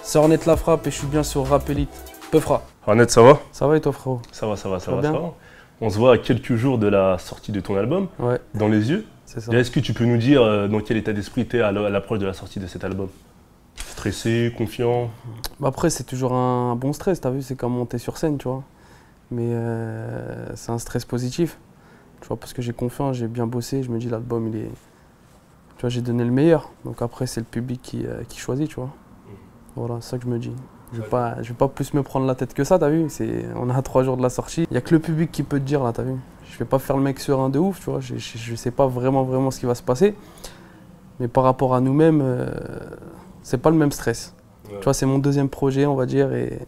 C'est Ornette la frappe et je suis bien sur Rap Elite. Peufra. Ornette, ça va? Ça va et toi, frérot? Ça va, ça va, ça va, bien ça va. On se voit à quelques jours de la sortie de ton album, Ouais, Dans les yeux. c'est ça. Est-ce que tu peux nous dire dans quel état d'esprit tu es à l'approche de la sortie de cet album? Stressé, confiant? Bah après, c'est toujours un bon stress, t'as vu, c'est comme monter sur scène, tu vois. Mais c'est un stress positif, tu vois, parce que j'ai confiance, j'ai bien bossé, je me dis l'album, il est... Tu vois, j'ai donné le meilleur. Donc après, c'est le public qui choisit, tu vois. Voilà, c'est ça que je me dis. Je vais pas plus me prendre la tête que ça, t'as vu. On est à 3 jours de la sortie. Il n'y a que le public qui peut te dire, là, t'as vu. Je vais pas faire le mec serein de ouf, tu vois. Je sais pas vraiment ce qui va se passer. Mais par rapport à nous-mêmes, c'est pas le même stress. Ouais. Tu vois, c'est mon deuxième projet, on va dire, et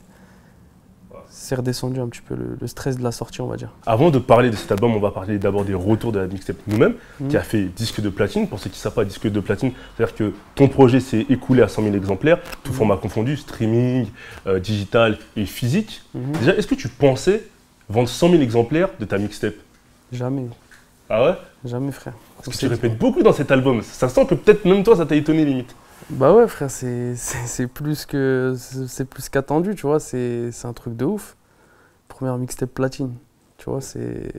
c'est redescendu un petit peu le stress de la sortie, on va dire. Avant de parler de cet album, on va parler d'abord des retours de la mixtape nous-mêmes, qui a fait disque de platine. Pour ceux qui ne savent pas, disque de platine, c'est-à-dire que ton projet s'est écoulé à 100 000 exemplaires, tout format confondu, streaming, digital et physique. Déjà, est-ce que tu pensais vendre 100 000 exemplaires de ta mixtape? Jamais, Ah ouais? jamais, frère. Parce que tu répètes beaucoup dans cet album. Ça sent que peut-être même toi, ça t'a étonné limite. Bah ouais, frère, c'est plus qu'attendu, tu vois, c'est un truc de ouf. Première mixtape platine, tu vois, c'est...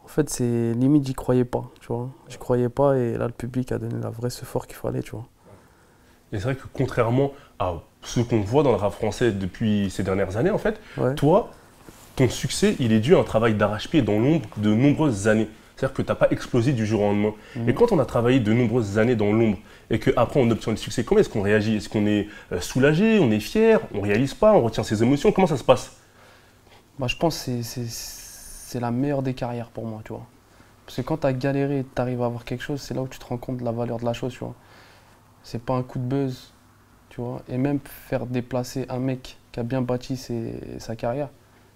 En fait, c'est limite, j'y croyais pas, tu vois. J'y croyais pas et là, le public a donné la vraie support qu'il fallait, tu vois. Et c'est vrai que contrairement à ce qu'on voit dans le rap français depuis ces dernières années, en fait, Ouais. toi, ton succès, il est dû à un travail d'arrache-pied dans l'ombre de nombreuses années. C'est-à-dire que tu n'as pas explosé du jour au lendemain. Et quand on a travaillé de nombreuses années dans l'ombre et qu'après on obtient le succès, comment est-ce qu'on réagit? Est-ce qu'on est soulagé, on est fier, on réalise pas, on retient ses émotions? Comment ça se passe? Bah, je pense que c'est la meilleure des carrières pour moi, tu vois. Parce que quand tu as galéré et tu arrives à avoir quelque chose, c'est là où tu te rends compte de la valeur de la chose, tu vois. C'est pas un coup de buzz, tu vois. Et même faire déplacer un mec qui a bien bâti sa carrière,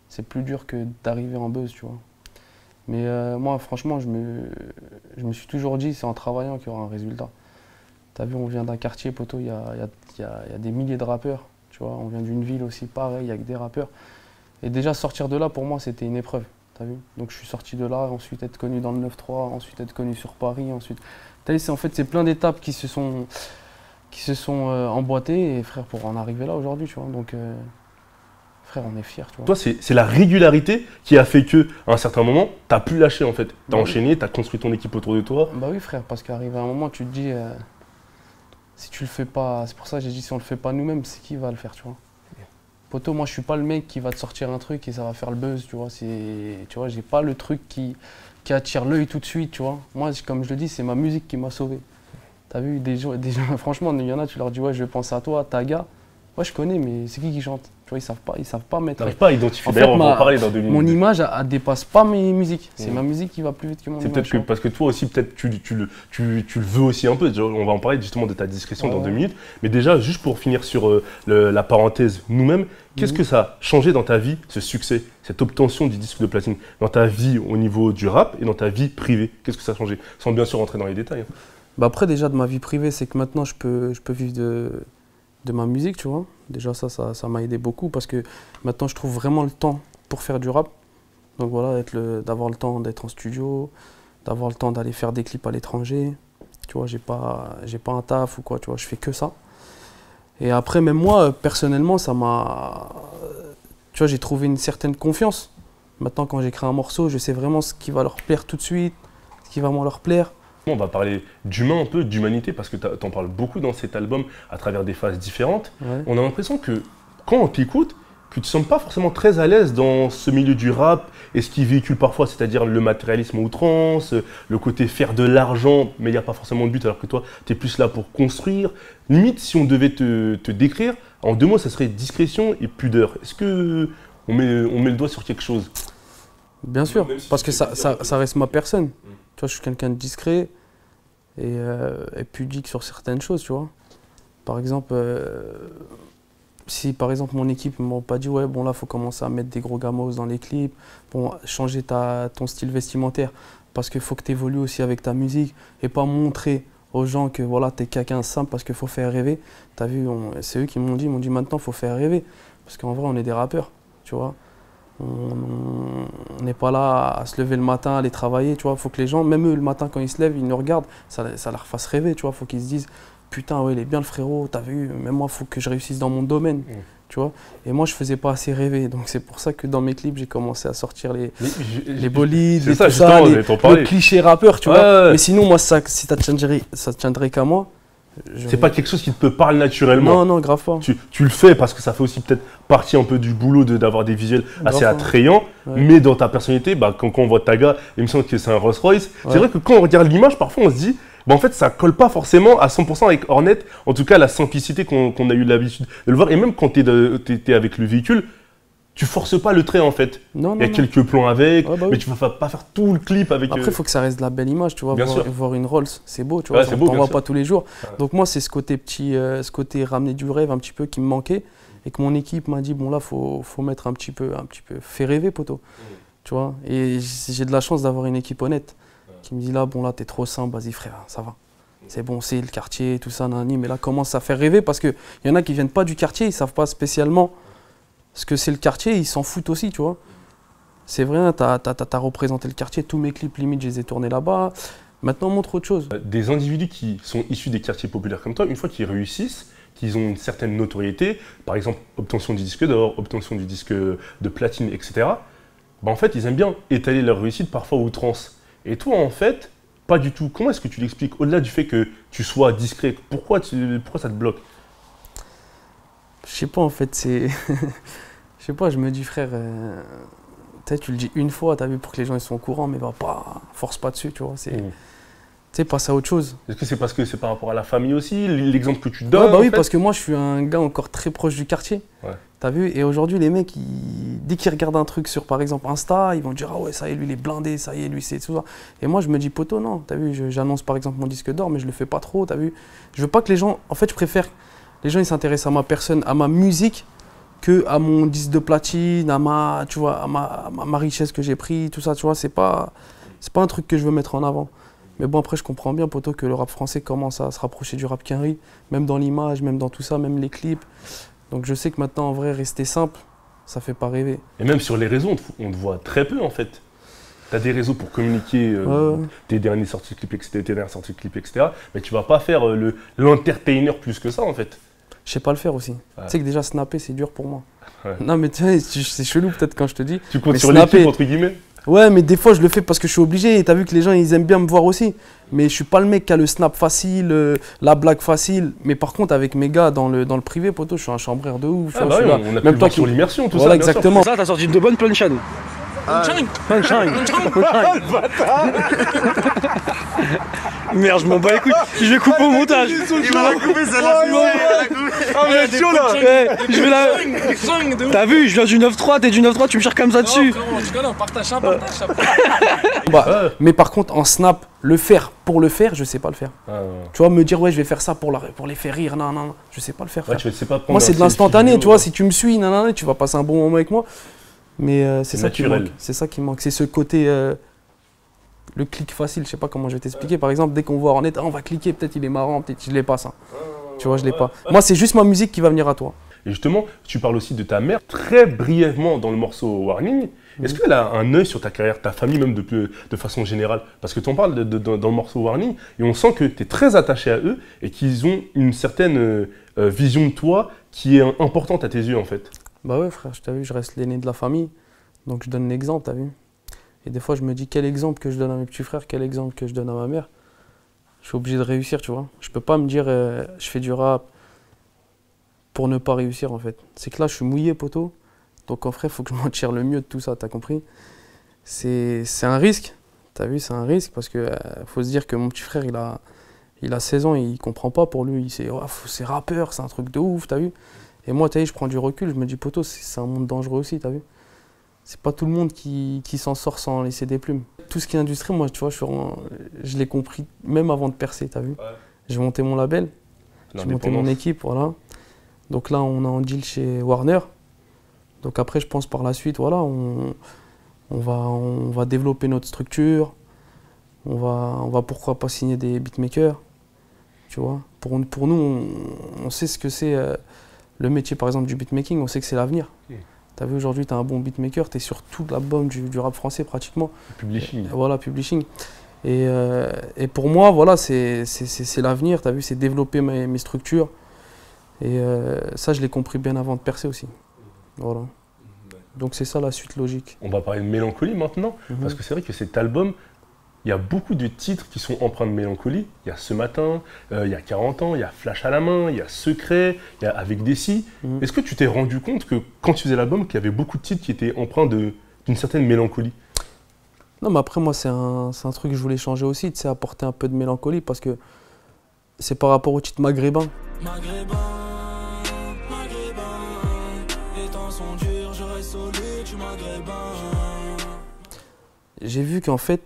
c'est plus dur que d'arriver en buzz, tu vois. Mais moi, franchement, je me suis toujours dit, c'est en travaillant qu'il y aura un résultat. T'as vu, on vient d'un quartier, poto, il y a des milliers de rappeurs, tu vois. On vient d'une ville aussi, pareil, il y a que des rappeurs. Et déjà, sortir de là, pour moi, c'était une épreuve, t'as vu. Donc je suis sorti de là, ensuite être connu dans le 9-3, ensuite être connu sur Paris, ensuite... T'as vu, en fait, c'est plein d'étapes qui se sont emboîtées, et frère, pour en arriver là aujourd'hui, tu vois. Donc... Frère, on est fiers, tu vois. Toi, c'est la régularité qui a fait que, à un certain moment, tu n'as plus lâché en fait. Tu as Oui. enchaîné, tu as construit ton équipe autour de toi. Bah oui, frère, parce qu'arrivé à un moment, tu te dis, si tu le fais pas, c'est pour ça que j'ai dit, si on le fait pas nous-mêmes, c'est qui va le faire, tu vois. Poto, moi, je suis pas le mec qui va te sortir un truc et ça va faire le buzz, tu vois. Tu vois, j'ai pas le truc qui attire l'œil tout de suite, tu vois. Moi, comme je le dis, c'est ma musique qui m'a sauvé. T'as vu, des gens, franchement, il y en a, tu leur dis, ouais, je pense à toi, Taga. Ouais, je connais, mais c'est qui chante? Tu vois, ils savent pas mettre. Tu n'arrives pas à identifier. En fait, D'ailleurs, on va en parler dans 2 minutes. mon image, elle dépasse pas mes musiques. C'est ma musique qui va plus vite que mon C'est image. peut-être que parce que toi aussi, peut-être tu le veux aussi un peu. On va en parler justement de ta discrétion dans 2 minutes. Mais déjà, juste pour finir sur la parenthèse nous-mêmes, qu'est-ce que ça a changé dans ta vie, ce succès, cette obtention du disque de platine, dans ta vie au niveau du rap et dans ta vie privée? Qu'est-ce que ça a changé? Sans bien sûr rentrer dans les détails. Bah après, déjà, de ma vie privée, c'est que maintenant, je peux vivre de ma musique, tu vois. Déjà, ça m'a aidé beaucoup parce que maintenant, je trouve vraiment le temps pour faire du rap. Donc voilà, d'avoir le temps d'être en studio, d'avoir le temps d'aller faire des clips à l'étranger. Tu vois, j'ai pas un taf ou quoi, tu vois, je fais que ça. Et après, même moi, personnellement, ça m'a... Tu vois, j'ai trouvé une certaine confiance. Maintenant, quand j'écris un morceau, je sais vraiment ce qui va leur plaire tout de suite, ce qui va vraiment leur plaire. On va parler d'humain un peu, d'humanité, parce que tu en parles beaucoup dans cet album à travers des phases différentes. Ouais. On a l'impression que quand on t'écoute, que tu ne sembles pas forcément très à l'aise dans ce milieu du rap et ce qui véhicule parfois, c'est-à-dire le matérialisme à outrance, le côté faire de l'argent, mais il n'y a pas forcément de but, alors que toi, tu es plus là pour construire. Limite, si on devait te décrire, en 2 mots, ça serait discrétion et pudeur. Est-ce qu'on met le doigt sur quelque chose? Bien sûr, parce que ça reste ma personne. Tu vois, je suis quelqu'un de discret et pudique sur certaines choses, tu vois. Par exemple, si par exemple mon équipe ne m'a pas dit, ouais, bon là, il faut commencer à mettre des gros gamos dans les clips, bon, changer ton style vestimentaire, parce qu'il faut que tu évolues aussi avec ta musique et pas montrer aux gens que voilà, tu es quelqu'un simple parce qu'il faut faire rêver. Tu as vu, c'est eux qui m'ont dit maintenant, il faut faire rêver. Parce qu'en vrai, on est des rappeurs, tu vois. On n'est pas là à se lever le matin, à aller travailler, tu vois. Il faut que les gens, même eux, le matin, quand ils se lèvent, ils nous regardent, ça leur fasse rêver, tu vois. Il faut qu'ils se disent, putain, ouais, il est bien le frérot, t'as vu, même moi, il faut que je réussisse dans mon domaine. Tu vois, et moi je faisais pas assez rêver, donc c'est pour ça que dans mes clips j'ai commencé à sortir les bolides, tout ça, le cliché rappeur, tu vois. Mais sinon moi si ça tiendrait qu'à moi, c'est pas quelque chose qui te parle naturellement. Non, non, grave pas. Tu le fais parce que ça fait aussi peut-être partie un peu du boulot d'avoir des visuels assez attrayants, mais dans ta personnalité, bah, quand on voit Taga, il me semble que c'est un Rolls Royce. C'est vrai que quand on regarde l'image, parfois on se dit, bah, en fait ça colle pas forcément à 100% avec Hornet, en tout cas la simplicité qu'on a eu l'habitude de le voir, et même quand tu es avec le véhicule, tu forces pas le trait en fait. Non, il y a quelques plans avec, mais tu vas pas faire tout le clip avec. Après, il faut que ça reste de la belle image, tu vois. Voir une Rolls, c'est beau, tu vois. Ouais, on voit pas tous les jours. Donc moi, c'est ce côté ramener du rêve un petit peu qui me manquait et que mon équipe m'a dit bon là, faut mettre un petit peu, fais rêver, poteau. Tu vois. Et j'ai de la chance d'avoir une équipe honnête qui me dit là, bon là, t'es trop simple, vas-y frère, ça va. C'est bon, c'est le quartier, tout ça, nani. Mais là, commence à faire rêver parce que y en a qui viennent pas du quartier, ils savent pas spécialement ce que c'est le quartier, ils s'en foutent aussi, tu vois. C'est vrai, t'as représenté le quartier, tous mes clips, limite, je les ai tournés là-bas. Maintenant, on montre autre chose. Des individus qui sont issus des quartiers populaires comme toi, une fois qu'ils réussissent, qu'ils ont une certaine notoriété, par exemple, obtention du disque d'or, obtention du disque de platine, etc., bah en fait, ils aiment bien étaler leur réussite, parfois à outrance. Et toi, en fait, pas du tout. Comment est-ce que tu l'expliques? Au-delà du fait que tu sois discret, pourquoi ça te bloque? Je sais pas, en fait, c'est... Je sais pas, je me dis, frère, tu le dis une fois, t'as vu, pour que les gens ils soient au courant, mais force pas dessus, tu vois. Tu sais, passe à autre chose. Est-ce que c'est parce que c'est par rapport à la famille aussi, l'exemple que tu donnes? Ouais, bah oui, parce que moi, je suis un gars encore très proche du quartier. Ouais. T'as vu? Et aujourd'hui, les mecs, dès qu'ils regardent un truc sur, par exemple, Insta, ils vont dire, ah ouais, ça y est, lui, il est blindé, ça y est, lui, c'est tout ça. Et moi, je me dis, poto, non, t'as vu, j'annonce par exemple mon disque d'or, mais je le fais pas trop, t'as vu? Je veux pas que les gens... En fait, je préfère que les gens, ils s'intéressent à ma personne, à ma musique, que à mon disque de platine, à ma richesse que j'ai pris, tout ça, tu vois, c'est pas un truc que je veux mettre en avant. Mais bon, après, je comprends bien, poto, que le rap français commence à se rapprocher du rap quinri, même dans l'image, même dans tout ça, même les clips. Donc je sais que maintenant, en vrai, rester simple, ça fait pas rêver. Et même sur les réseaux, on te voit très peu, en fait. Tu as des réseaux pour communiquer tes dernières sorties de clips, etc. Mais tu vas pas faire l'entertainer plus que ça, en fait. Je sais pas le faire aussi. Tu sais que déjà, snapper, c'est dur pour moi. Non, mais tu sais, c'est chelou peut-être quand je te dis. Tu comptes sur l'équipe, entre guillemets? Ouais, mais des fois, je le fais parce que je suis obligé. Et t'as vu que les gens, ils aiment bien me voir aussi. Mais je suis pas le mec qui a le snap facile, la blague facile. Mais par contre, avec mes gars dans le privé, poto, je suis un chambreur de ouf. Ah bah oui, on a pu le voir sur l'immersion, tout ça. Exactement. Ça, t'as sorti de bonnes punchlines. Merde, je m'en bats les couilles. Je vais couper au montage. Il va la couper, celle-là. Ah, vous êtes chaud là. Je vais la. T'as vu, je viens du 9-3, t'es du 9-3, tu me cherches comme ça dessus. On partage un partage. Mais par contre, en snap, le faire pour le faire, je sais pas le faire. Tu vois, me dire, ouais, je vais faire ça pour les faire rire, non, je sais pas le faire. Ouais, tu sais pas moi, c'est de l'instantané, tu vois, si tu me suis, tu vas passer un bon moment avec moi. Mais c'est ça qui manque. C'est ça qui manque. C'est ce côté, le clic facile. Je sais pas comment je vais t'expliquer. Par exemple, dès qu'on voit Hornet, on va cliquer. Peut-être il est marrant. Peut-être je l'ai pas ça. Tu vois, je l'ai pas. Moi, c'est juste ma musique qui va venir à toi. Et justement, tu parles aussi de ta mère très brièvement dans le morceau Warning. Est-ce qu'elle a un œil sur ta carrière, ta famille même de façon générale? Parce que tu en parles dans le morceau Warning et on sent que tu es très attaché à eux et qu'ils ont une certaine vision de toi qui est importante à tes yeux en fait. Bah ouais frère, t'as vu, je reste l'aîné de la famille, donc je donne l'exemple, t'as vu. Et des fois je me dis quel exemple que je donne à mes petits frères, quel exemple que je donne à ma mère. Je suis obligé de réussir, tu vois. Je peux pas me dire je fais du rap pour ne pas réussir en fait. C'est que là je suis mouillé poteau, donc en vrai il faut que je m'en tire le mieux de tout ça, t'as compris. C'est un risque, t'as vu, c'est un risque parce que faut se dire que mon petit frère il a 16 ans, il comprend pas pour lui, c'est rappeur, c'est un truc de ouf, t'as vu. Et moi, t'as vu, je prends du recul, je me dis, poto, c'est un monde dangereux aussi, t'as vu. C'est pas tout le monde qui s'en sort sans laisser des plumes. Tout ce qui est industrie, moi, tu vois, je l'ai compris même avant de percer, t'as vu. J'ai monté mon label, j'ai monté mon équipe, voilà. Donc là, on est en deal chez Warner. Donc après, je pense par la suite, voilà, on va développer notre structure. On va pourquoi pas signer des beatmakers, tu vois. Pour nous, on sait ce que c'est le métier, par exemple, du beatmaking, on sait que c'est l'avenir. T'as vu, aujourd'hui, t'as un bon beatmaker, t'es sur toute la bombe du rap français, pratiquement. Publishing. Voilà, publishing. Et pour moi, voilà, c'est l'avenir, tu as vu, c'est développer mes structures. Et ça, je l'ai compris bien avant de percer aussi. Voilà. Donc c'est ça la suite logique. On va parler de mélancolie maintenant, parce que c'est vrai que cet album, il y a beaucoup de titres qui sont empreints de mélancolie. Il y a Ce matin, il y a 40 ans, il y a Flash à la main, il y a Secret, il y a Avec des si. Est-ce que tu t'es rendu compte que quand tu faisais l'album, qu'il y avait beaucoup de titres qui étaient empreints d'une certaine mélancolie? Non, mais après, moi, c'est un truc que je voulais changer aussi, tu sais, apporter un peu de mélancolie, parce que c'est par rapport au titre maghrébin. Maghrébin, les temps sont durs, je reste solide, tu maghrébin. J'ai vu qu'en fait,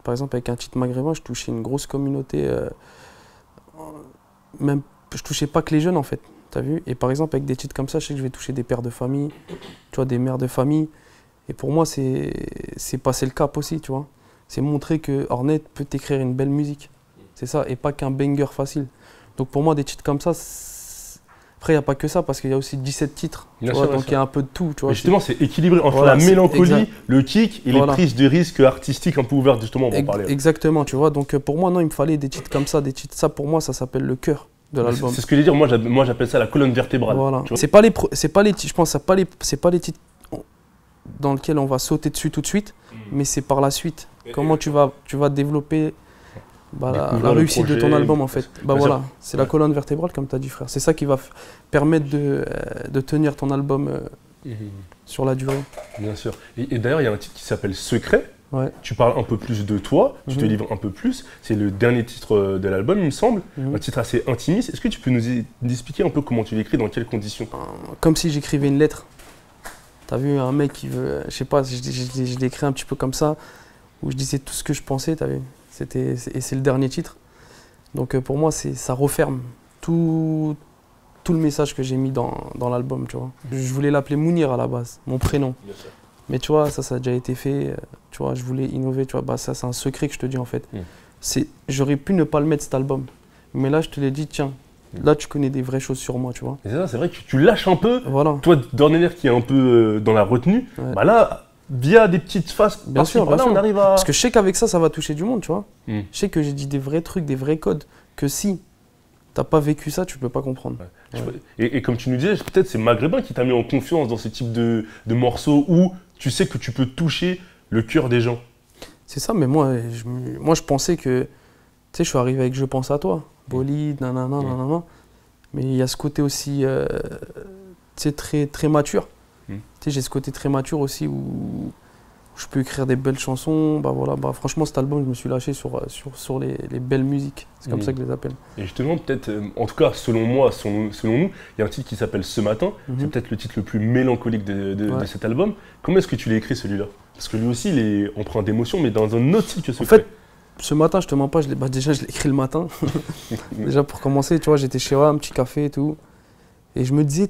par exemple, avec un titre maghrébin, je touchais une grosse communauté, même, je touchais pas que les jeunes, en fait, t'as vu? Et par exemple, avec des titres comme ça, je sais que je vais toucher des pères de famille, tu vois, des mères de famille. Et pour moi, c'est passer le cap aussi, tu vois. C'est montrer que Hornet peut t'écrire une belle musique. C'est ça, et pas qu'un banger facile. Donc pour moi, des titres comme ça, après, il n'y a pas que ça, parce qu'il y a aussi 17 titres. Tu vois, donc il y a un peu de tout, tu vois. Mais justement, c'est équilibré entre voilà, la mélancolie, exact. le kick et les prises de risques artistiques un peu ouvertes, justement, on va en parler. Exactement, tu vois. Donc pour moi, non, il me fallait des titres comme ça, des titres. Ça, pour moi, ça s'appelle le cœur de l'album. C'est ce que je veux dire, moi j'appelle ça la colonne vertébrale. Voilà. C'est pas les titres, je pense, c'est pas les titres dans lesquels on va sauter dessus tout de suite, mais c'est par la suite. Comment tu vas développer la réussite de ton album, en fait. Voilà, c'est la colonne vertébrale, comme tu as dit, frère. C'est ça qui va permettre de tenir ton album sur la durée. Bien sûr. Et d'ailleurs, il y a un titre qui s'appelle Secret. Ouais. Tu parles un peu plus de toi, tu te livres un peu plus. C'est le dernier titre de l'album, il me semble. Un titre assez intimiste. Est-ce que tu peux nous expliquer un peu comment tu l'écris, dans quelles conditions? Comme si j'écrivais une lettre. T'as vu un mec qui veut, je sais pas, je l'ai écrit un petit peu comme ça, où je disais tout ce que je pensais, t'as vu. Et c'est le dernier titre. Donc pour moi, ça referme tout le message que j'ai mis dans l'album, tu vois. Je voulais l'appeler Mounir à la base, mon prénom. Mais tu vois, ça a déjà été fait, tu vois, je voulais innover, tu vois. Ça, c'est un secret que je te dis, en fait. J'aurais pu ne pas le mettre, cet album. Mais là, je te l'ai dit, tiens, là, tu connais des vraies choses sur moi, tu vois. C'est vrai que tu lâches un peu. Voilà. Toi, d'ordinaire, qui est un peu dans la retenue, là, via des petites phases, bien sûr, on arrive à... Parce que je sais qu'avec ça va toucher du monde, tu vois. Je sais que j'ai dit des vrais trucs, des vrais codes, que si t'as pas vécu ça, tu peux pas comprendre. Et comme tu nous disais, peut-être c'est Maghrébin qui t'a mis en confiance dans ce type de morceaux où tu sais que tu peux toucher le cœur des gens. C'est ça, mais moi, je pensais que... Tu sais, je suis arrivé avec Je pense à toi, bolide, nanana, nanana. Mais il y a ce côté aussi, tu sais, très mature. Tu sais, j'ai ce côté très mature aussi où je peux écrire des belles chansons. Franchement, cet album, je me suis lâché sur les belles musiques. C'est comme ça que je les appelle. Et justement, peut-être, en tout cas, selon moi, selon nous, il y a un titre qui s'appelle Ce matin. C'est peut-être le titre le plus mélancolique de cet album. Comment est-ce que tu l'as écrit, celui-là? Parce que lui aussi, il est empreint d'émotion, mais dans un autre style que Secret. En fait, Ce matin, je te mens pas, déjà, je l'ai écrit le matin. Déjà, pour commencer, tu vois, j'étais chez moi, un petit café et tout. Et je me disais,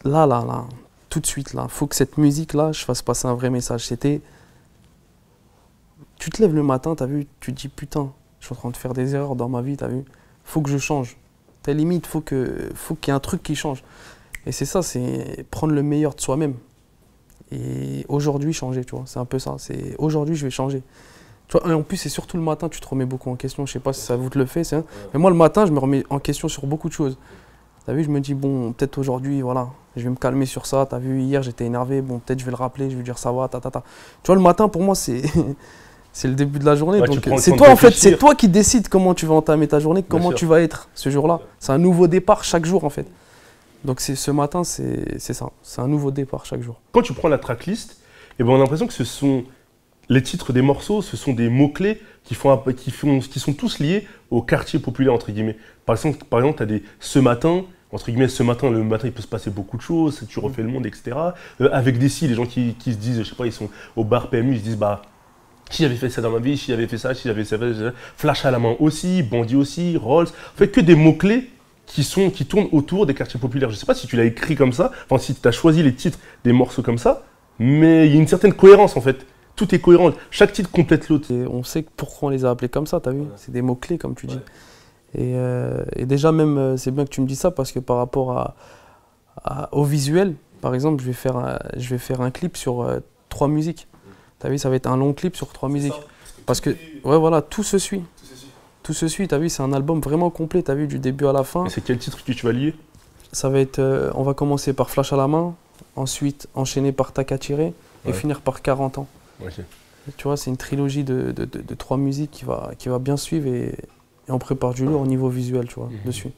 là, tout de suite, là, faut que cette musique-là, je fasse passer un vrai message. C'était... Tu te lèves le matin, t'as vu, tu te dis, putain, je suis en train de faire des erreurs dans ma vie, t'as vu. Faut que je change. T'as limite, faut qu'il y ait un truc qui change. Et c'est ça, c'est prendre le meilleur de soi-même. Et aujourd'hui, changer, tu vois. C'est un peu ça. C'est aujourd'hui, je vais changer. Tu vois, et en plus, c'est surtout le matin, tu te remets beaucoup en question. Je sais pas si ça vous te le fait, c'est. Mais moi, le matin, je me remets en question sur beaucoup de choses. T'as vu, je me dis, bon, peut-être aujourd'hui, voilà, je vais me calmer sur ça. T'as vu, hier, j'étais énervé. Bon, peut-être je vais le rappeler, je vais lui dire ça va, ta. Tu vois, le matin, pour moi, c'est le début de la journée. Donc, c'est toi, en fait, c'est toi qui décides comment tu vas entamer ta journée, comment tu vas être ce jour-là. C'est un nouveau départ chaque jour, en fait. Donc, ce matin, c'est ça. C'est un nouveau départ chaque jour. Quand tu prends la tracklist, eh ben, on a l'impression que ce sont les titres des morceaux, ce sont des mots-clés qui sont tous liés au quartier populaire, entre guillemets. Par exemple, tu as des Ce matin, entre guillemets, ce matin, le matin, il peut se passer beaucoup de choses, tu refais le monde, etc. Avec des si, les gens qui se disent, je sais pas, ils sont au bar PMU, ils se disent, bah, si j'avais fait ça dans ma vie, si j'avais fait ça, si j'avais fait ça, Flash à la main aussi, Bandit aussi, Rolls. En fait, que des mots-clés qui tournent autour des quartiers populaires. Je sais pas si tu l'as écrit comme ça, enfin, si tu as choisi les titres des morceaux comme ça, mais il y a une certaine cohérence, en fait. Tout est cohérent, chaque titre complète l'autre. On sait pourquoi on les a appelés comme ça, t'as vu? C'est des mots-clés, comme tu dis. Et déjà, même, c'est bien que tu me dis ça, parce que par rapport au visuel, par exemple, je vais faire un clip sur 3 musiques. T'as vu, ça va être un long clip sur 3 musiques. Parce que, ouais, voilà, tout se suit. Tout se suit, t'as vu, c'est un album vraiment complet, t'as vu, du début à la fin. Et c'est quel titre que tu vas lier? Ça va être, on va commencer par Flash à la main, ensuite enchaîner par Tac à tirer, et finir par 40 ans. Ok. Et tu vois, c'est une trilogie de 3 musiques qui va bien suivre et on prépare du lourd au niveau visuel, tu vois, dessus.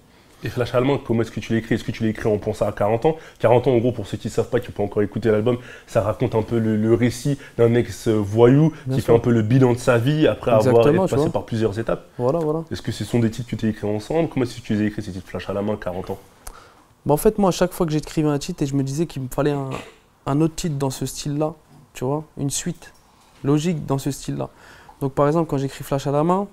Et Flash Allemand, comment est-ce que tu l'écris? Est-ce que tu l'écris en pensant à 40 ans? 40 ans, en gros, pour ceux qui ne savent pas, qui n'ont pas encore écouté l'album, ça raconte un peu le récit d'un ex-voyou qui fait un peu le bilan de sa vie après avoir été passé par plusieurs étapes. Voilà, voilà. Est-ce que ce sont des titres que tu as écrits ensemble? Comment est-ce que tu les as écrits, ces titres Flash à la main, 40 ans? Bah en fait, moi, à chaque fois que j'écrivais un titre, et je me disais qu'il me fallait un autre titre dans ce style-là, tu vois, une suite logique dans ce style-là. Donc, par exemple, quand j'écris Flash à la main,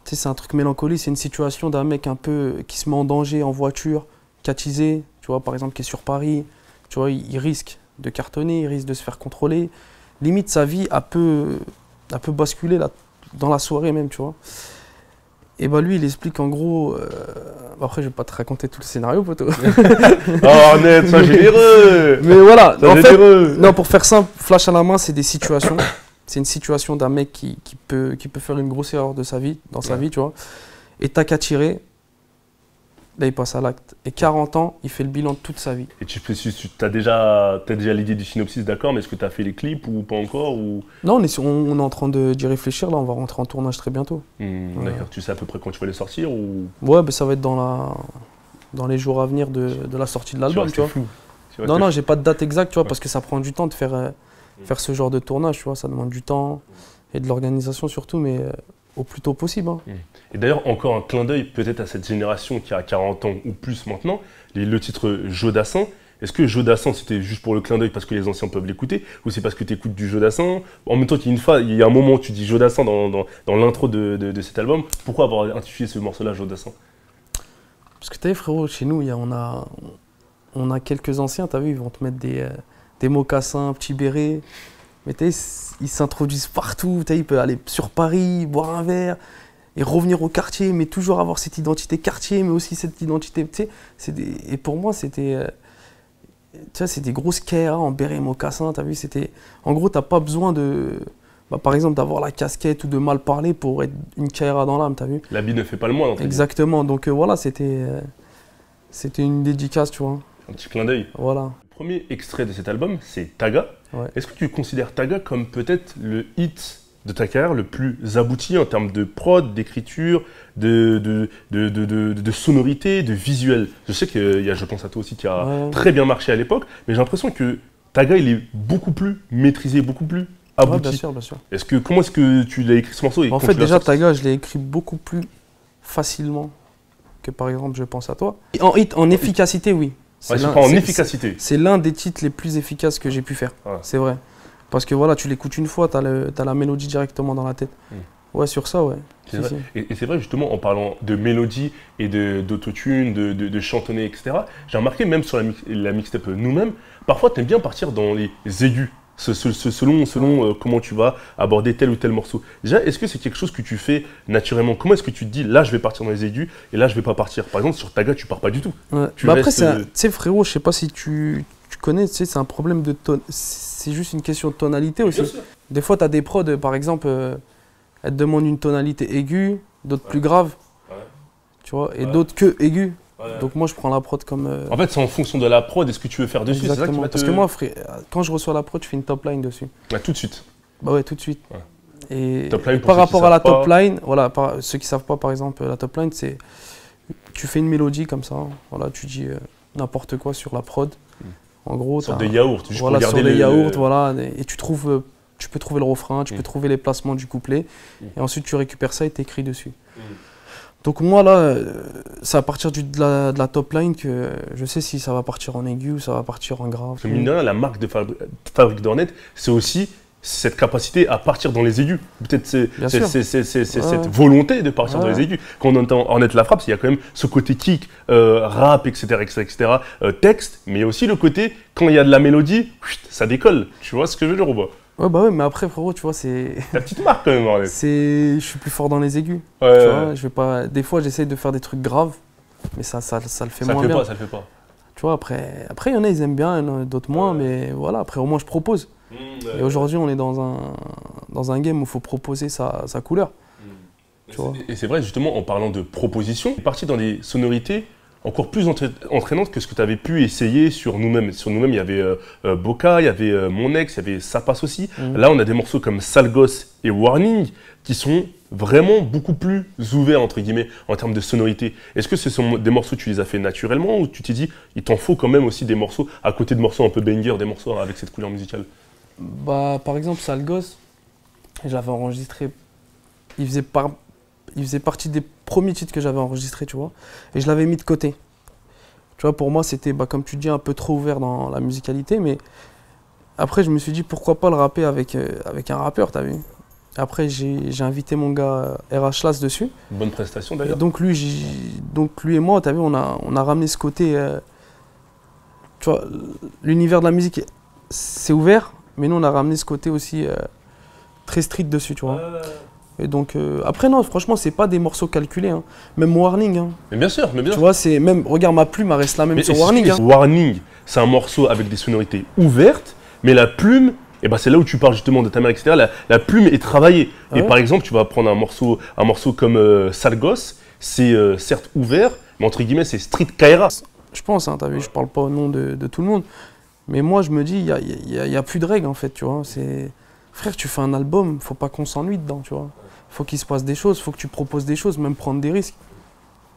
tu sais, c'est un truc mélancolie, c'est une situation d'un mec un peu qui se met en danger en voiture, catisé, tu vois, par exemple, qui est sur Paris, tu vois, il risque de cartonner, il risque de se faire contrôler. Limite, sa vie a peu basculé là, dans la soirée même, tu vois. Et bah lui, il explique en gros, après je vais pas te raconter tout le scénario, poteau. Oh, net, sois généreux. Mais voilà, sois en fait, généreux. non, pour faire simple, Flash à la main, c'est des situations. C'est une situation d'un mec qui peut faire une grosse erreur de sa vie, dans sa vie, tu vois. Et Tac à tirer, là il passe à l'acte. Et 40 ans, il fait le bilan de toute sa vie. Et tu as déjà l'idée du synopsis, d'accord, mais est-ce que tu as fait les clips ou pas encore ou... Non, on est en train d'y réfléchir, là, on va rentrer en tournage très bientôt. D'accord, tu sais à peu près quand tu vas les sortir ou... Ouais, bah, ça va être dans les jours à venir de la sortie de l'album, tu vois. Flou. Non, j'ai pas de date exacte, tu vois, parce que ça prend du temps de faire ce genre de tournage, tu vois, ça demande du temps et de l'organisation surtout, mais au plus tôt possible. Hein. Et d'ailleurs, encore un clin d'œil peut-être à cette génération qui a 40 ans ou plus maintenant, le titre Jodassin. Est-ce que Jodassin, c'était juste pour le clin d'œil parce que les anciens peuvent l'écouter, ou c'est parce que tu écoutes du Jodassin? En même temps, il y a un moment où tu dis Jodassin dans l'intro de cet album. Pourquoi avoir intitulé ce morceau-là Jodassin? Parce que tu sais, frérot, chez nous, on a quelques anciens, tu as vu, ils vont te mettre des mocassins, petits bérets. Mais tu sais, ils s'introduisent partout. Tu sais, ils peuvent aller sur Paris, boire un verre et revenir au quartier, mais toujours avoir cette identité quartier, mais aussi cette identité. Tu sais, et pour moi, c'était. Tu vois, c'est des grosses KRA en béret et mocassin. Tu as vu, c'était. En gros, tu n'as pas besoin de. Bah, par exemple, d'avoir la casquette ou de mal parler pour être une KRA dans l'âme, tu as vu. L'habit ne fait pas le moine. Exactement. Donc voilà, c'était une dédicace, tu vois. Un petit clin d'œil. Voilà. Le premier extrait de cet album, c'est Taga. Ouais. Est-ce que tu considères Taga comme peut-être le hit de ta carrière le plus abouti en termes de prod, d'écriture, de sonorité, de visuel? Je sais qu'il y a Je pense à toi aussi qui a très bien marché à l'époque, mais j'ai l'impression que Taga, il est beaucoup plus maîtrisé, beaucoup plus abouti. Ouais, bien sûr, bien sûr. Comment est-ce que tu l'as écrit ce morceau? En fait, déjà, Taga, je l'ai écrit beaucoup plus facilement que par exemple Je pense à toi. En efficacité, oui. C'est l'un des titres les plus efficaces que j'ai pu faire. Ouais. C'est vrai. Parce que voilà, tu l'écoutes une fois, tu as la mélodie directement dans la tête. Ouais, sur ça, ouais. C'est vrai. Et c'est vrai, justement, en parlant de mélodie et d'autotune, de chantonner, etc., j'ai remarqué, même sur la mixtape nous-mêmes, parfois, tu aimes bien partir dans les aigus, selon comment tu vas aborder tel ou tel morceau. Déjà, est-ce que c'est quelque chose que tu fais naturellement? Comment est-ce que tu te dis, là, je vais partir dans les aigus, et là, je vais pas partir? Par exemple, sur Taga, tu pars pas du tout. Ouais. Bah après, tu sais, frérot, je sais pas si tu connais, tu sais, c'est un problème de c'est juste une question de tonalité aussi. Des fois, tu as des prods, par exemple, elles te demandent une tonalité aiguë, d'autres plus graves, tu vois, et d'autres que aiguës. Donc moi, je prends la prod comme... En fait, c'est en fonction de la prod et ce que tu veux faire dessus. Exactement. C'est ça qui va Parce que moi, frère, quand je reçois la prod, je fais une top line dessus. Tout de suite? Bah ouais, tout de suite. Ouais. Et par rapport à la top line, voilà, ceux qui savent pas, par exemple, la top line, c'est... Tu fais une mélodie comme ça, voilà, tu dis n'importe quoi sur la prod. En gros, sur des yaourts, juste voilà, pour sur des yaourts, voilà, et tu peux trouver le refrain, tu peux trouver les placements du couplet, et ensuite tu récupères ça et t'écris dessus. Donc moi là, c'est à partir de la top line que je sais si ça va partir en aigu ou ça va partir en grave. Parce que mine de rien, la marque de Fabrique d'Ornette, c'est aussi cette capacité à partir dans les aigus. Peut-être cette volonté de partir dans les aigus. Quand on entend Ornette la frappe, il y a quand même ce côté kick, rap, etc., texte, mais il y a aussi le côté, quand il y a de la mélodie, ça décolle. Tu vois ce que je veux dire ou pas? Ouais, bah ouais, mais après, frérot, tu vois, c'est... La petite marque, quand même, Ornette. Je suis plus fort dans les aigus. Tu vois, je vais pas... Des fois, j'essaye de faire des trucs graves, mais ça le fait moins bien. Ça le fait pas. Tu vois, après, il y en a, ils aiment bien, il y en a d'autres moins, mais voilà, après, au moins, je propose. Et aujourd'hui, on est dans un game où il faut proposer sa couleur. Tu vois. Et c'est vrai, justement, en parlant de proposition, on est parti dans des sonorités encore plus entraînantes que ce que tu avais pu essayer sur nous-mêmes. Sur nous-mêmes, il y avait Boca, il y avait Mon Ex, il y avait Ça passe aussi. Là, on a des morceaux comme Sale Gosse et Warning qui sont vraiment beaucoup plus ouverts, entre guillemets, en termes de sonorité. Est-ce que ce sont des morceaux que tu les as fait naturellement ou tu t'es dit, il t'en faut quand même aussi des morceaux, à côté de morceaux un peu banger, des morceaux avec cette couleur musicale? Bah, par exemple, Sale Gosse, j'avais enregistré, il faisait partie des premiers titres que j'avais enregistrés, tu vois, et je l'avais mis de côté. Tu vois, pour moi, c'était, bah, comme tu dis, un peu trop ouvert dans la musicalité, mais après, je me suis dit, pourquoi pas le rapper avec un rappeur, t'as vu? Après, j'ai invité mon gars RH Las dessus. Bonne prestation d'ailleurs. Donc lui et moi, t'as vu, on a ramené ce côté, tu vois, l'univers de la musique, c'est ouvert, mais nous, on a ramené ce côté aussi très street dessus, tu vois. Et donc, après, non, franchement, c'est pas des morceaux calculés, hein. Même Warning, hein. Mais bien sûr, Tu vois, c'est même, regarde, ma plume, elle reste la même sur Warning, hein. Warning, c'est un morceau avec des sonorités ouvertes, mais la plume, et ben c'est là où tu parles justement de ta mère, etc. La plume est travaillée. Ah et ouais. par exemple, tu vas prendre un morceau comme Sale Gosse, c'est certes ouvert, mais entre guillemets, c'est street Kaira. Je pense, hein, t'as vu, je parle pas au nom de tout le monde. Mais moi, je me dis, il y a plus de règles, en fait, tu vois. Frère, tu fais un album, faut pas qu'on s'ennuie dedans, tu vois. Faut qu'il se passe des choses, faut que tu proposes des choses, même prendre des risques,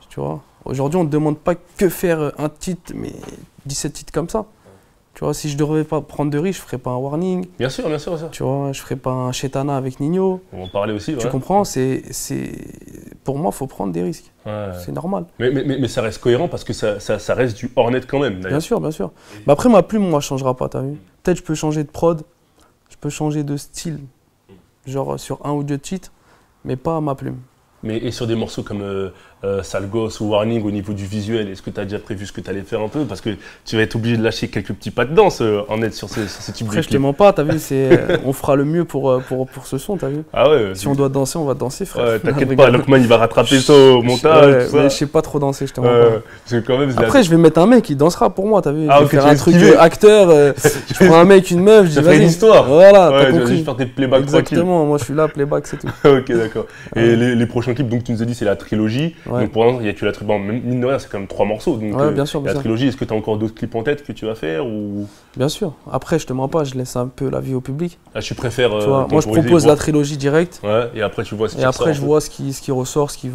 tu vois. Aujourd'hui, on ne demande pas que faire un titre, mais 17 titres comme ça. Tu vois, si je devrais pas prendre de risques, je ferais pas un Warning. Bien sûr, bien sûr, bien sûr. Tu vois, je ferais pas un Chetana avec Nino. On va en parler aussi. Tu Ouais. comprends, pour moi, faut prendre des risques. Ouais. C'est normal. Mais ça reste cohérent parce que ça reste du hors net quand même, d'ailleurs. Bien sûr, bien sûr. Mais après, ma plume, moi, changera pas, t'as vu. Peut-être je peux changer de prod, je peux changer de style, genre sur un ou deux titres, mais pas ma plume. Et sur des morceaux comme Sale Gosse ou Warning, au niveau du visuel, est-ce que tu as déjà prévu ce que tu allais faire un peu? Parce que tu vas être obligé de lâcher quelques petits pas de danse en net sur ce type de Après, je te clip. mens pas, t'as vu, on fera le mieux pour ce son, t'as vu. Ah ouais, Si on doit danser, on va danser, frère. ouais, t'inquiète pas, Lockman il va rattraper ça au montage, Ouais, tout ça. mais je sais pas trop danser, je te mens Ouais, pas. parce que quand même, Après, je vais mettre un mec qui dansera pour moi, t'as vu. Ah, Je ok, vais faire tu un vas truc esquiver. acteur, je prends un mec, une meuf, je dis ça fait une vas-y. histoire. Voilà, Ouais, t'as tu vas compris. juste faire tes playbacks tranquilles. Exactement, moi je suis là, playback, c'est tout. Ok, d'accord. Et les prochains clips, donc tu nous as dit, c'est la trilogie. Ouais. Donc pour l'instant, il n'y a que la trilogie. Bon, mine de rien, c'est quand même 3 morceaux. Donc, Ouais, bien sûr, bien la sûr. trilogie, est-ce que tu as encore d'autres clips en tête que tu vas faire ou... Bien sûr. Après, je te mens pas, je laisse un peu la vie au public. Là, tu préfères. Tu vois, moi je temporiser, propose voir. la trilogie directe. Ouais, et après, tu vois ce qui Et après, ressort je un peu. vois ce qui ressort, ce qu'ils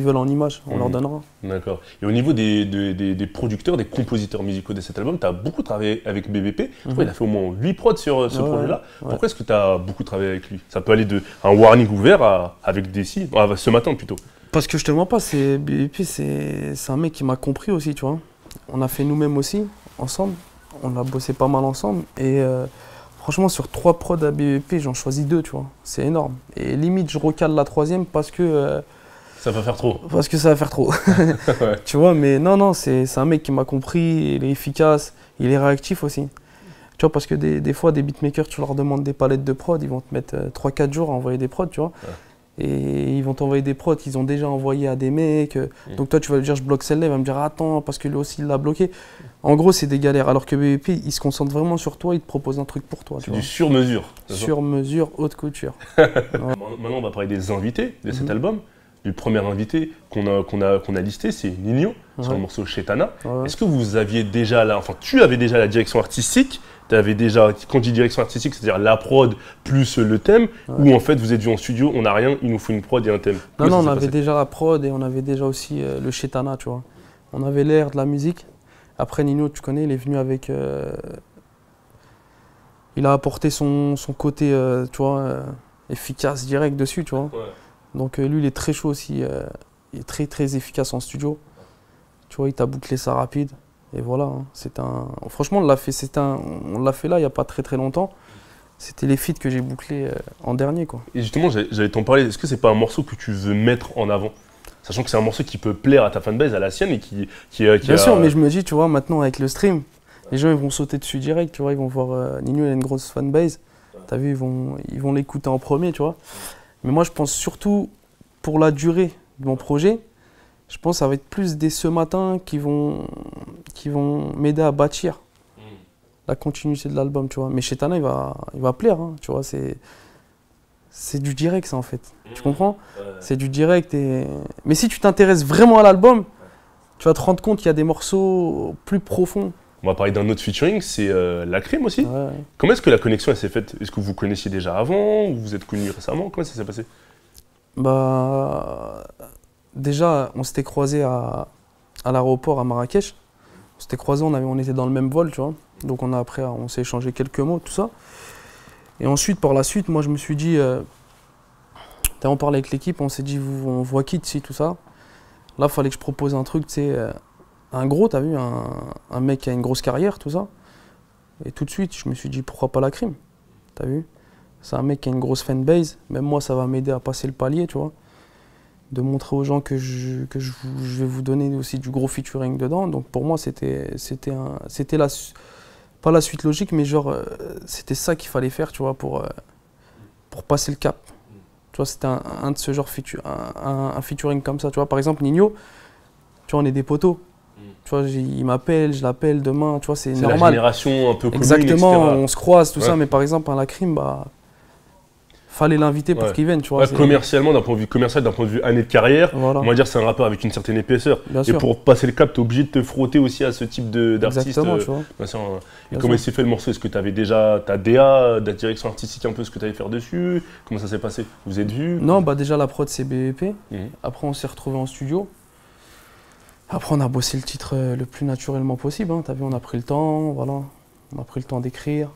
veulent en image. On leur donnera. D'accord. Et au niveau des producteurs, des compositeurs musicaux de cet album, tu as beaucoup travaillé avec BBP. Je crois qu'il a fait au moins 8 prods sur ce Ouais, projet-là. ouais. Pourquoi est-ce que tu as beaucoup travaillé avec lui? Ça peut aller de un Warning ouvert avec Desi, ce matin plutôt. Parce que je te mens pas, BBP, c'est un mec qui m'a compris aussi, tu vois. On a fait nous-mêmes aussi, ensemble. On a bossé pas mal ensemble. Et franchement, sur 3 prods à BBP, j'en choisis 2, tu vois. C'est énorme. Et limite, je recale la 3e parce que Ça va faire trop. ça va faire trop. Ouais. Tu vois, mais non, c'est un mec qui m'a compris, il est efficace, il est réactif aussi. Tu vois, parce que des fois, des beatmakers, tu leur demandes des palettes de prod, ils vont te mettre 3-4 jours à envoyer des prods, tu vois. Ouais. Et ils vont t'envoyer des prods qu'ils ont déjà envoyés à des mecs. Donc toi, tu vas lui dire, je bloque celle-là, il va me dire, attends, parce que lui aussi, il l'a bloqué. En gros, c'est des galères. Alors que BBP, il se concentre vraiment sur toi, il te propose un truc pour toi. Tu C'est vois. du sur-mesure. c'est ça. Sur mesure, haute couture. Maintenant, on va parler des invités de cet album. Du premier invité qu'on a listé, c'est Nino, sur Ouais. le morceau Chetana. Ouais. Est-ce que vous aviez déjà tu avais déjà la direction artistique? Tu avais déjà, quand je dis direction artistique, c'est-à-dire la prod plus le thème, ou en fait vous êtes venu en studio, on n'a rien, il nous faut une prod et un thème? Non, Comment non, ça on s'est avait passé? déjà la prod et on avait déjà aussi le Chetana, tu vois. On avait l'air de la musique. Après, Nino, tu connais, il est venu avec... il a apporté son côté, tu vois, efficace, direct dessus, tu vois. Ouais. Donc lui, il est très chaud aussi. Il est très, très efficace en studio. Tu vois, il t'a bouclé ça rapide. Et voilà, hein, franchement, on l'a fait là, il n'y a pas très, très longtemps. C'était les feats que j'ai bouclés en dernier, quoi. Et justement, j'allais t'en parler, est-ce que c'est pas un morceau que tu veux mettre en avant? Sachant que c'est un morceau qui peut plaire à ta fanbase, à la sienne, et qui Bien sûr, mais je me dis, tu vois, maintenant avec le stream, les gens ils vont sauter dessus direct, tu vois, ils vont voir Nino, il a une grosse fanbase. T'as vu, ils vont l'écouter en premier, tu vois. Mais moi, je pense surtout pour la durée de mon projet, je pense que ça va être plus des ce matin qui vont qui vont m'aider à bâtir la continuité de l'album, tu vois. Mais Shetana, il va plaire, hein, tu vois. C'est du direct, ça, en fait. Tu comprends? C'est du direct. Mais si tu t'intéresses vraiment à l'album, tu vas te rendre compte qu'il y a des morceaux plus profonds. On va parler d'un autre featuring, c'est Lacrim aussi. Ouais. Comment est-ce que la connexion elle s'est faite? Est-ce que vous connaissiez déjà avant ou vous êtes connus récemment? Comment ça s'est passé? Bah, déjà, on s'était croisés à l'aéroport à Marrakech. On s'était croisés, on était dans le même vol, tu vois. Donc on s'est échangé quelques mots, tout ça. Et ensuite, par la suite, moi je me suis dit, on parlait avec l'équipe, on s'est dit, on voit qui ici, tout ça. Là, il fallait que je propose un truc, tu sais, un gros, t'as vu, un mec qui a une grosse carrière, tout ça. Et tout de suite, je me suis dit, pourquoi pas Lacrim, t'as vu? C'est un mec qui a une grosse fanbase, même moi, ça va m'aider à passer le palier, tu vois. De montrer aux gens que je vais vous donner aussi du gros featuring dedans. Donc pour moi, c'était pas la suite logique, mais genre, c'était ça qu'il fallait faire, tu vois, pour passer le cap. Tu vois, c'était un de ce genre, un featuring comme ça. Tu vois, par exemple, Nino, tu vois, on est des potos. Tu vois, il m'appelle, je l'appelle demain, tu vois, c'est normal. C'est la génération un peu commune, exactement, etc. on se croise, tout ça, mais par exemple, un Lacrim, bah, fallait l'inviter pour qu'il vienne, tu vois. Commercialement, d'un point de vue commercial, d'un point de vue année de carrière, voilà. on va dire c'est un rappeur avec une certaine épaisseur. Bien et sûr. pour passer le cap, tu es obligé de te frotter aussi à ce type d'artiste. Exactement, tu vois. Bien sûr, et Bien comment il sûr. s'est fait le morceau? Est-ce que tu avais déjà ta DA, ta direction artistique, un peu ce que tu allais faire dessus? Comment ça s'est passé? Vous êtes vus? Non, bah déjà la prod c'est BEP. Mhm. Après on s'est retrouvés en studio. Après on a bossé le titre le plus naturellement possible. Hein. T'as vu, on a pris le temps, voilà. On a pris le temps d'écrire.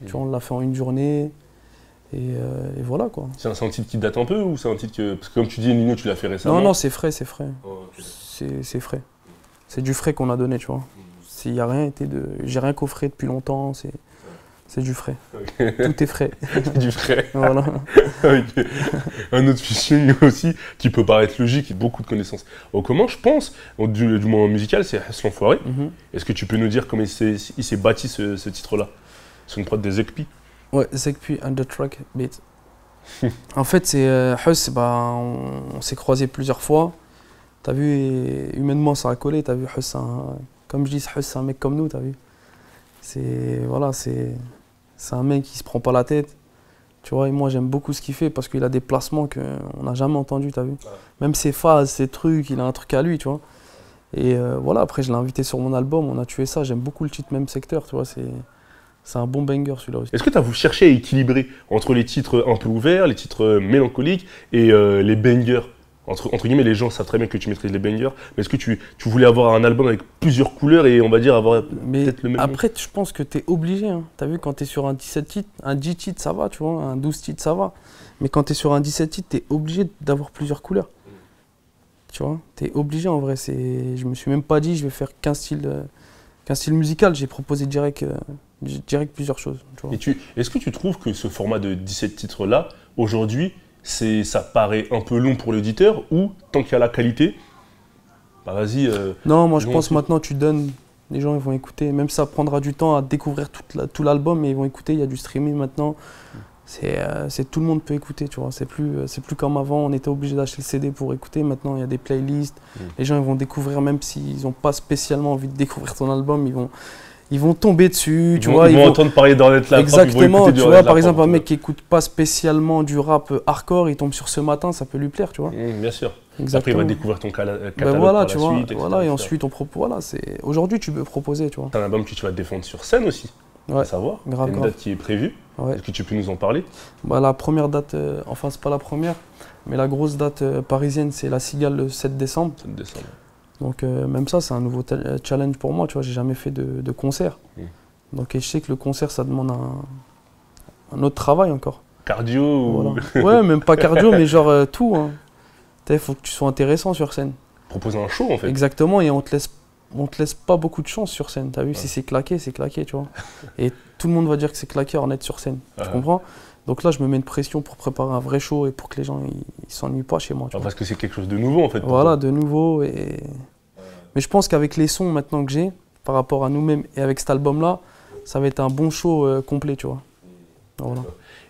Tu vois, on l'a fait en une journée. Et voilà quoi. C'est un titre qui date un peu ou c'est un titre que... Parce que comme tu dis, Nino, tu l'as fait récemment. Non, non, c'est frais, c'est frais. Oh, ok. C'est frais. C'est du frais qu'on a donné, tu vois. Y a rien été de... J'ai rien coffré depuis longtemps, c'est du frais. Ok. Tout est frais. C'est du frais. Voilà. Avec un autre featuring aussi qui peut paraître logique et beaucoup de connaissances. Comment je pense, du moins musical, c'est Hess l'Enfoiré. Mhm. Est-ce que tu peux nous dire comment il s'est bâti ce titre-là? C'est une prod des Zekpi. Ouais, Zekpi and the Track Beat. En fait, c'est Huss, bah, on s'est croisés plusieurs fois. T'as vu, et humainement ça a collé. T'as vu, Huss, comme je dis, Huss, c'est un mec comme nous, t'as vu. Voilà, c'est un mec qui se prend pas la tête. Tu vois, et moi j'aime beaucoup ce qu'il fait parce qu'il a des placements qu'on n'a jamais entendus, t'as vu. Ouais. Même ses phases, ses trucs, il a un truc à lui, tu vois. Et voilà, après je l'ai invité sur mon album, on a tué ça. J'aime beaucoup le titre Même Secteur, tu vois. C'est un bon banger celui-là aussi. Est-ce que tu as cherché à équilibrer entre les titres un peu ouverts, les titres mélancoliques et les bangers? Entre guillemets, les gens savent très bien que tu maîtrises les bangers, mais est-ce que tu voulais avoir un album avec plusieurs couleurs et on va dire avoir peut-être le même après, je pense que tu es obligé. Hein. Tu as vu, quand tu es sur un 17 titres, un 10 titres, ça va, tu vois, un 12 titres, ça va. Mais quand tu es sur un 17 titres, tu es obligé d'avoir plusieurs couleurs. Tu vois, tu es obligé en vrai. Je me suis même pas dit, je vais faire qu'un style musical. J'ai proposé direct plusieurs choses. Tu vois. Est-ce que tu trouves que ce format de 17 titres-là, aujourd'hui, ça paraît un peu long pour l'auditeur ou tant qu'il y a la qualité, bah vas-y. Non, moi je pense maintenant tu donnes, les gens ils vont écouter. Même ça prendra du temps à découvrir tout l'album, mais ils vont écouter. Il y a du streaming maintenant. Tout le monde peut écouter, tu vois. C'est plus comme avant. On était obligé d'acheter le CD pour écouter. Maintenant il y a des playlists. Les gens ils vont découvrir, même s'ils n'ont pas spécialement envie de découvrir ton album, ils vont tomber dessus, tu vois. Ils vont entendre parler d'Ornette Lafrappe. Exactement, tu vois, par exemple, un mec qui écoute pas spécialement du rap hardcore, il tombe sur Ce Matin, ça peut lui plaire, tu vois. Bien sûr. Exactement. Après, il va découvrir ton catalogue voilà, par tu la vois, suite, etc. voilà, et ensuite, aujourd'hui, tu peux proposer, tu vois. C'est un album que tu vas défendre sur scène aussi, ouais, à savoir. Grave, une date qui est prévue. Ouais. Est-ce que tu peux nous en parler? Bah, la première date, enfin, c'est pas la première, mais la grosse date parisienne, c'est La Cigale le 7 décembre. 7 décembre. Donc, même ça, c'est un nouveau challenge pour moi, tu vois, j'ai jamais fait de concert. Donc, et je sais que le concert, ça demande un autre travail encore. Cardio ou... Voilà. Ouais, même pas cardio, mais genre tout. Hein. Il faut que tu sois intéressant sur scène. Proposer un show, en fait. Exactement, et on te laisse pas beaucoup de chance sur scène. T'as vu, si c'est claqué, tu vois. Et tout le monde va dire que c'est claqué Ornette sur scène. Tu comprends? Donc là, je me mets une pression pour préparer un vrai show et pour que les gens ils s'ennuient pas chez moi. Tu vois. Parce que c'est quelque chose de nouveau, en fait. Voilà, de nouveau. Mais je pense qu'avec les sons maintenant que j'ai, par rapport à nous-mêmes et avec cet album-là, ça va être un bon show complet, tu vois. Voilà.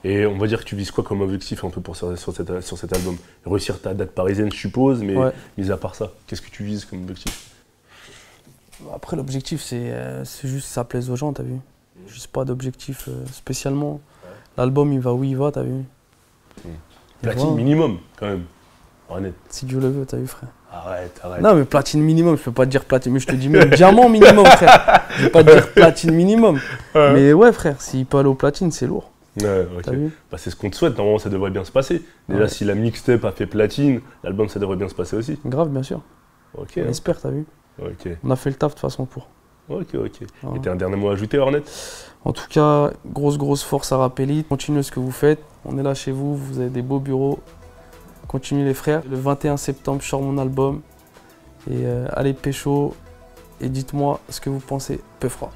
Et on va dire que tu vises quoi comme objectif un peu sur cet album? Réussir ta date parisienne, je suppose, mais mis à part ça, qu'est-ce que tu vises comme objectif? Après, l'objectif, c'est juste que ça plaise aux gens, t'as vu. Juste pas d'objectif spécialement. L'album, il va où il va, t'as vu. Platine voilà. minimum, quand même. Honnête. Si Dieu le veut, t'as vu, frère. Arrête. Non, mais platine minimum, je peux pas te dire platine, mais je te dis même diamant minimum, frère. Je vais pas te dire platine minimum. Mais ouais, frère, s'il peut aller au platine, c'est lourd. Ouais, ok. T'as vu? Bah, c'est ce qu'on te souhaite, normalement ça devrait bien se passer. Déjà, Ouais. si la mixtape a fait platine, l'album ça devrait bien se passer aussi. Grave, bien sûr. Ok, On espère, t'as vu. ok. On a fait le taf de toute façon pour. Ok. Voilà. Et t'as un dernier mot à ajouter, Hornet? En tout cas, grosse force à Rap Elite. Continuez ce que vous faites. On est là chez vous, vous avez des beaux bureaux. Continuez les frères. Le 21 septembre, je sors mon album. Et allez pécho et dites-moi ce que vous pensez. Peu froid.